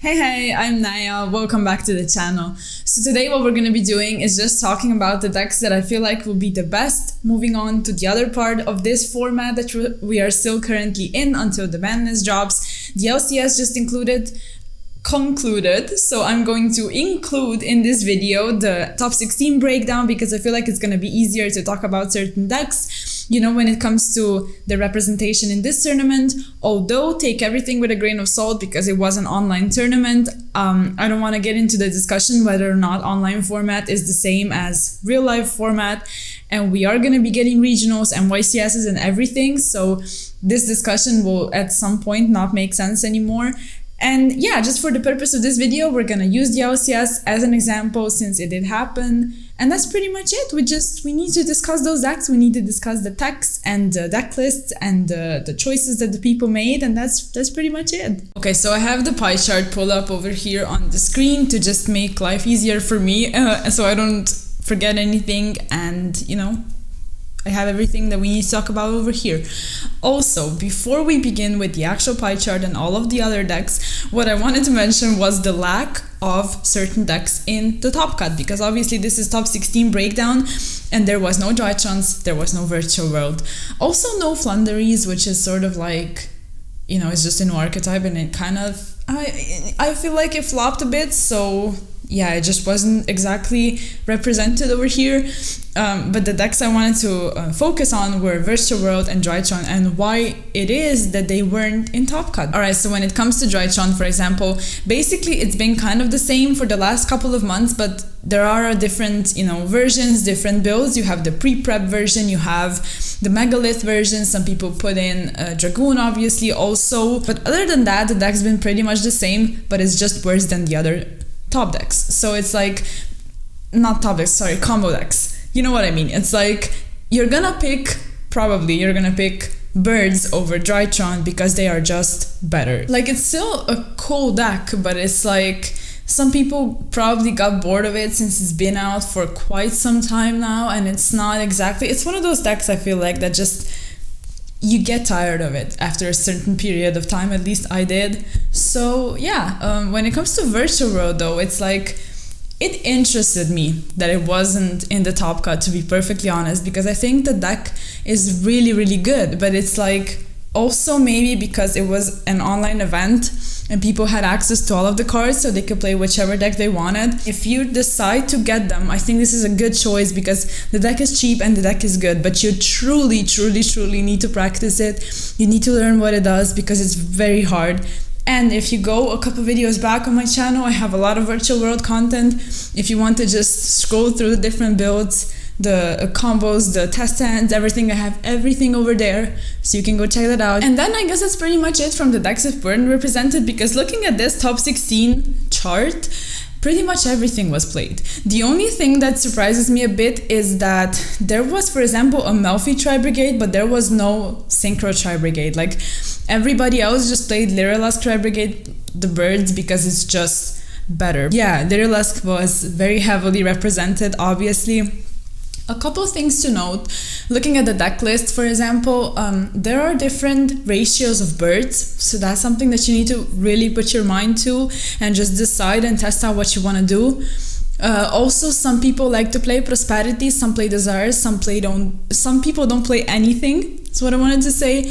Hey, I'm Naya. Welcome back to the channel. So today what we're going to be doing is just talking about the decks that I feel like will be the best, moving on to the other part of this format that we are still currently in until the ban list drops. The LCS just concluded, so I'm going to include in this video the top 16 breakdown because I feel like it's going to be easier to talk about certain decks, you know, when it comes to the representation in this tournament. Although take everything with a grain of salt because it was an online tournament. I don't want to get into the discussion whether or not online format is the same as real life format, and we are going to be getting regionals and YCSs and everything, so this discussion will at some point not make sense anymore. And yeah, just for the purpose of this video, we're gonna use the LCS as an example since it did happen. And that's pretty much it. We need to discuss those decks. We need to discuss the techs and the deck lists and the choices that the people made. And that's pretty much it. Okay, so I have the pie chart pulled up over here on the screen to just make life easier for me. So I don't forget anything, and you know, I have everything that we need to talk about over here. Also, before we begin with the actual pie chart and all of the other decks, what I wanted to mention was the lack of certain decks in the top cut, because obviously this is top 16 breakdown and there was no Drytrons, there was no Virtual World. Also no Flunderies, which is sort of like, you know, it's just a new archetype, and it kind of, I feel like it flopped a bit, so yeah, it just wasn't exactly represented over here. But the decks I wanted to focus on were Virtual World and Drytron, and why it is that they weren't in top cut. Alright, so when it comes to Drytron, for example, basically it's been kind of the same for the last couple of months, but there are different, you know, versions, different builds. You have the pre-prep version, you have the Megalith version, some people put in Dragoon obviously also, but other than that, the deck's been pretty much the same, but it's just worse than the other top decks. So it's like, not top decks, sorry, combo decks. You know what I mean? It's like, you're gonna pick birds over Drytron because they are just better. Like, it's still a cool deck, but it's like, some people probably got bored of it since it's been out for quite some time now, and it's not exactly, it's one of those decks I feel like that just, you get tired of it after a certain period of time, at least I did. So yeah, when it comes to Virtual World though, it's like, it interested me that it wasn't in the top cut, to be perfectly honest, because I think the deck is really, really good, but it's like, also maybe because it was an online event and people had access to all of the cards so they could play whichever deck they wanted. If you decide to get them, I think this is a good choice because the deck is cheap and the deck is good, but you truly, truly, truly need to practice it. You need to learn what it does because it's very hard. And if you go a couple videos back on my channel, I have a lot of Virtual World content. If you want to just scroll through the different builds, the combos, the test hands, everything, I have everything over there, so you can go check that out. And then I guess that's pretty much it from the decks that weren't represented, because looking at this top 16 chart, pretty much everything was played. The only thing that surprises me a bit is that there was, for example, a Melfi Tri-Brigade, but there was no Synchro Tri-Brigade. Like, everybody else just played Lyrilusk Tri-Brigade, the birds, because it's just better. Yeah, Lyrilusk was very heavily represented, obviously. A couple of things to note, looking at the deck list, for example, there are different ratios of birds, so that's something that you need to really put your mind to and just decide and test out what you want to do. Also, some people like to play Prosperity, some play Desires, some people don't play anything. That's what I wanted to say.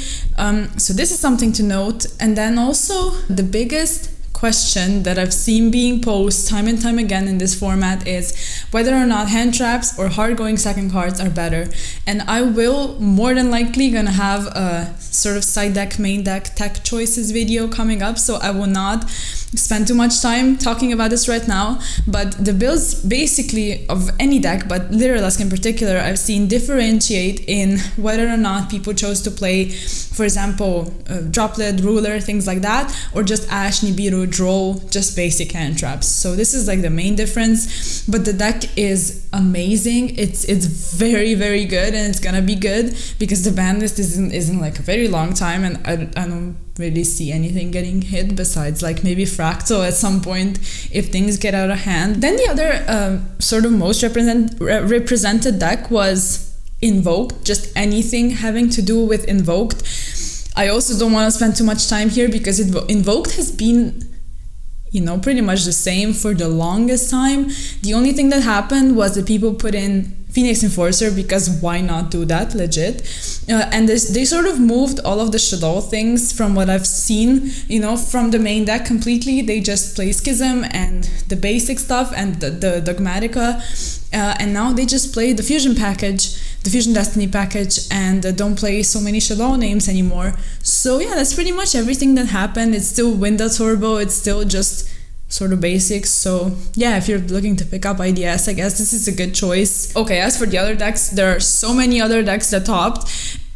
So this is something to note. And then also, the biggest question that I've seen being posed time and time again in this format is whether or not hand traps or hard going second cards are better. And I will more than likely gonna have a sort of side deck, main deck tech choices video coming up, so I will not spend too much time talking about this right now. But the builds basically of any deck, but Lyrilusk in particular, I've seen differentiate in whether or not people chose to play, for example, Droplet, Ruler, things like that, or just Ash, Nibiru, Droll, just basic hand traps. So this is like the main difference, but the deck is amazing. It's very, very good, and it's gonna be good because the ban list isn't like a very long time, and I don't really see anything getting hit besides like maybe Fractal at some point if things get out of hand. Then the other sort of most represented deck was Invoked, just anything having to do with Invoked. I also don't want to spend too much time here because Invoked has been you know, pretty much the same for the longest time. The only thing that happened was that people put in Phoenix Enforcer, because why not do that, legit? And they sort of moved all of the Shadow things from what I've seen, you know, from the main deck completely. They just play Schism and the basic stuff and the Dogmatica, and now they just play the Fusion package, the Fusion Destiny package, and don't play so many Shadow names anymore. So yeah, that's pretty much everything that happened. It's still Winda Turbo, it's still just sort of basics. So yeah, if you're looking to pick up IDS, I guess this is a good choice. Okay, as for the other decks, there are so many other decks that topped,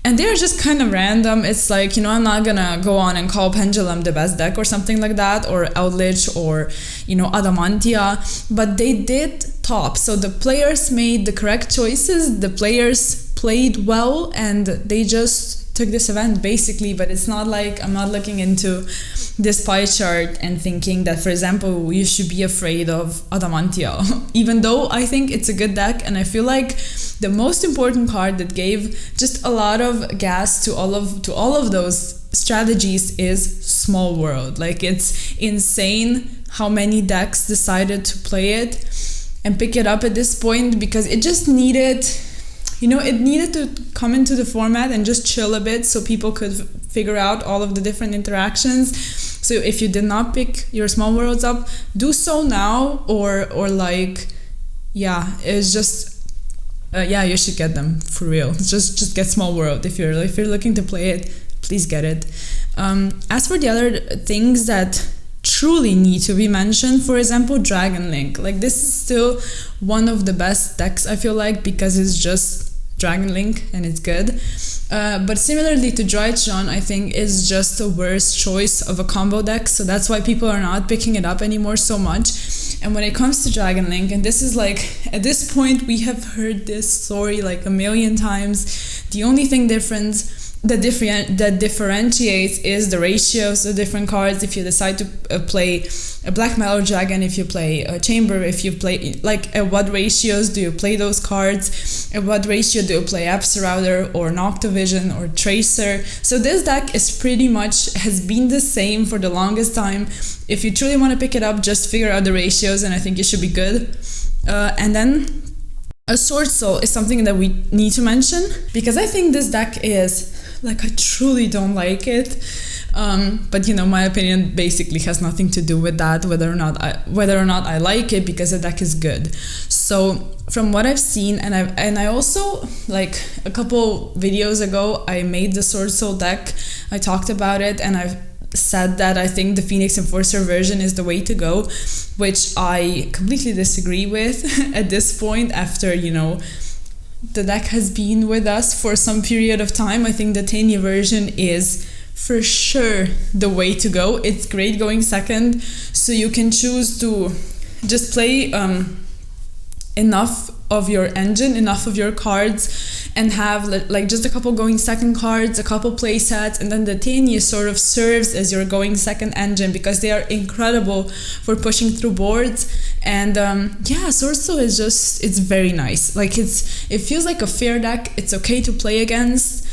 and they're just kind of random. It's like, you know, I'm not gonna go on and call Pendulum the best deck or something like that, or Eldritch, or, you know, Adamantia, but they did top. So the players made the correct choices, the players played well, and they just took this event basically. But it's not like I'm not looking into this pie chart and thinking that, for example, you should be afraid of Adamantia, even though I think it's a good deck. And I feel like the most important card that gave just a lot of gas to all of those strategies is Small World. Like, it's insane how many decks decided to play it and pick it up at this point, because it just needed, you know, it needed to come into the format and just chill a bit so people could figure out all of the different interactions. So if you did not pick your Small Worlds up, do so now, or like, yeah, it's just, yeah, you should get them for real. Just get Small World if you're looking to play it. Please get it. As for the other things that truly need to be mentioned, for example, Dragon Link. Like, this is still one of the best decks, I feel like, because it's just Dragon Link and it's good. But similarly to Drytron, I think is just a worse choice of a combo deck, so that's why people are not picking it up anymore so much. And when it comes to Dragon Link, and this is like, at this point we have heard this story like a million times, the only thing that differentiates is the ratios of different cards. If you decide to play a Black Mallow Dragon, if you play a Chamber, if you play, like, at what ratios do you play those cards, at what ratio do you play Absorauder or Noctovision or Tracer. So this deck is pretty much, has been the same for the longest time. If you truly want to pick it up, just figure out the ratios, and I think you should be good. And then a Sword Soul is something that we need to mention, because I think this deck is, like, I truly don't like it, but you know, my opinion basically has nothing to do with that, whether or not I like it, because the deck is good. So from what I've seen, and I also, like, a couple videos ago, I made the Sword Soul deck. I talked about it, and I've said that I think the Phoenix Enforcer version is the way to go, which I completely disagree with at this point, after, you know, the deck has been with us for some period of time. I think the Tanya version is for sure the way to go. It's great going second, so you can choose to just play enough of your engine, enough of your cards, and have like just a couple going second cards, a couple play sets, and then the Tanya sort of serves as your going second engine, because they are incredible for pushing through boards. And yeah, Sword Soul is just, it's very nice. Like, it feels like a fair deck. It's okay to play against.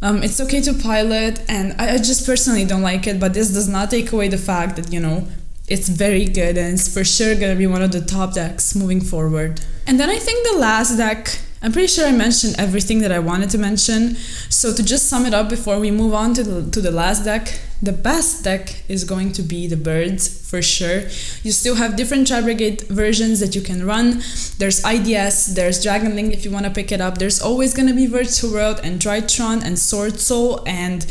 It's okay to pilot, and I just personally don't like it, but this does not take away the fact that, you know, it's very good, and it's for sure gonna be one of the top decks moving forward. And then I think the last deck, I'm pretty sure I mentioned everything that I wanted to mention. So to just sum it up before we move on to the last deck, the best deck is going to be the Birds, for sure. You still have different Tri-Brigade versions that you can run. There's IDS, there's Dragon Link if you want to pick it up. There's always going to be Virtual World and Drytron and Sword Soul, and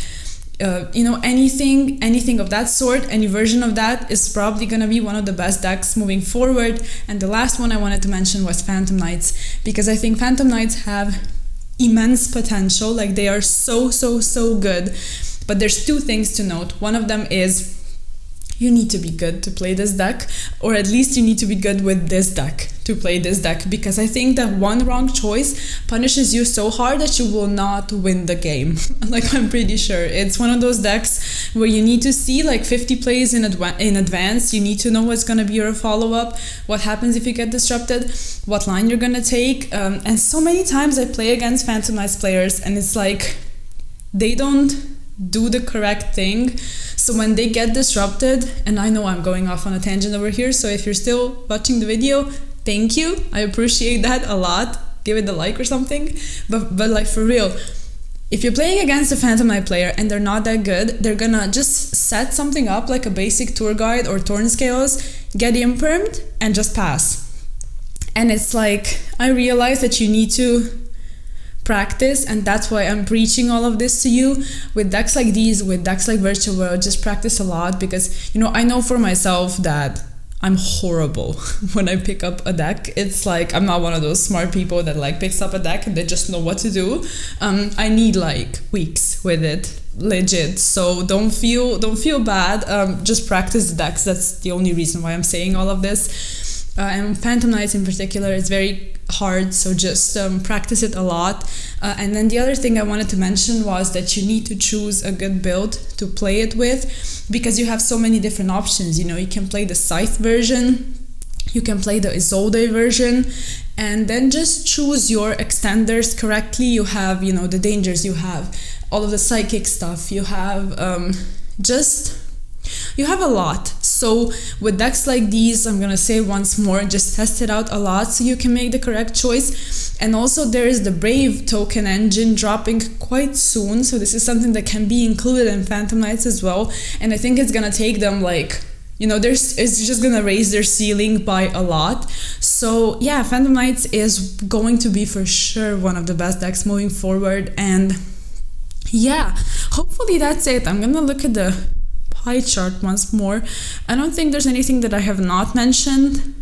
you know, anything of that sort, any version of that is probably gonna be one of the best decks moving forward. And the last one I wanted to mention was Phantom Knights, because I think Phantom Knights have immense potential. Like, they are so good, but there's two things to note. One of them is you need to be good to play this deck, or at least you need to be good with this deck to play this deck, because I think that one wrong choice punishes you so hard that you will not win the game. Like, I'm pretty sure it's one of those decks where you need to see like 50 plays in advance. You need to know what's going to be your follow-up, what happens if you get disrupted, what line you're going to take. And so many times I play against Phantom Knights players, and it's like they don't do the correct thing. So when they get disrupted, and I know I'm going off on a tangent over here, so if you're still watching the video, thank you. I appreciate that a lot. Give it a like or something. But like for real, if you're playing against a Phantom Knight player and they're not that good, they're gonna just set something up like a basic tour guide or torn scales, get impermed, and just pass. And it's like, I realize that you need to practice, and that's why I'm preaching all of this to you. With decks like these, with decks like Virtual World, just practice a lot, because, you know, I know for myself that I'm horrible when I pick up a deck. It's like, I'm not one of those smart people that like picks up a deck and they just know what to do. I need like weeks with it, legit. So don't feel bad. Just practice the decks. That's the only reason why I'm saying all of this. And Phantom Knights in particular is very hard, so just practice it a lot. And then the other thing I wanted to mention was that you need to choose a good build to play it with, because you have so many different options. You know, you can play the Scythe version, you can play the Isolde version, and then just choose your extenders correctly. You have, you know, the dangers, you have all of the psychic stuff, you have you have a lot. So with decks like these, I'm gonna say once more, just test it out a lot so you can make the correct choice. And also there is the Brave token engine dropping quite soon, so this is something that can be included in Phantom Knights as well. And I think it's gonna take them like, you know, it's just gonna raise their ceiling by a lot. So yeah, Phantom Knights is going to be for sure one of the best decks moving forward. And yeah, hopefully that's it. I'm gonna look at the pie chart once more. I don't think there's anything that I have not mentioned.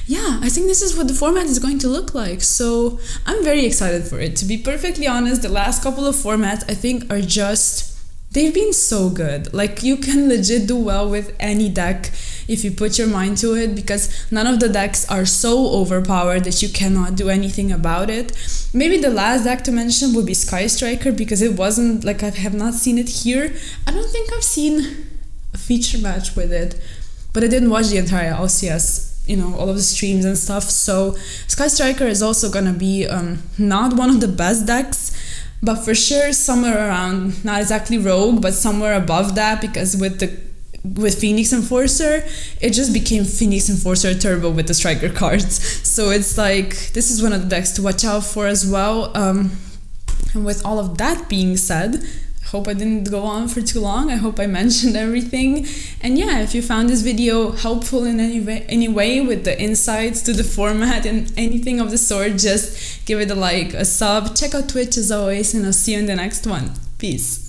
Yeah, I think this is what the format is going to look like. So I'm very excited for it. To be perfectly honest, the last couple of formats I think are just, they've been so good. Like, you can legit do well with any deck if you put your mind to it, because none of the decks are so overpowered that you cannot do anything about it. Maybe the last deck to mention would be Sky Striker, because it wasn't, like, I have not seen it here. I don't think I've seen a feature match with it, but I didn't watch the entire LCS, you know, all of the streams and stuff. So Sky Striker is also gonna be not one of the best decks, but for sure somewhere around, not exactly Rogue, but somewhere above that, because with Phoenix Enforcer, it just became Phoenix Enforcer Turbo with the Striker cards. So it's like, this is one of the decks to watch out for as well. And with all of that being said, I hope I didn't go on for too long. I hope I mentioned everything. And yeah, if you found this video helpful in any way with the insights to the format and anything of the sort, just give it a like, a sub, check out Twitch as always, and I'll see you in the next one. Peace.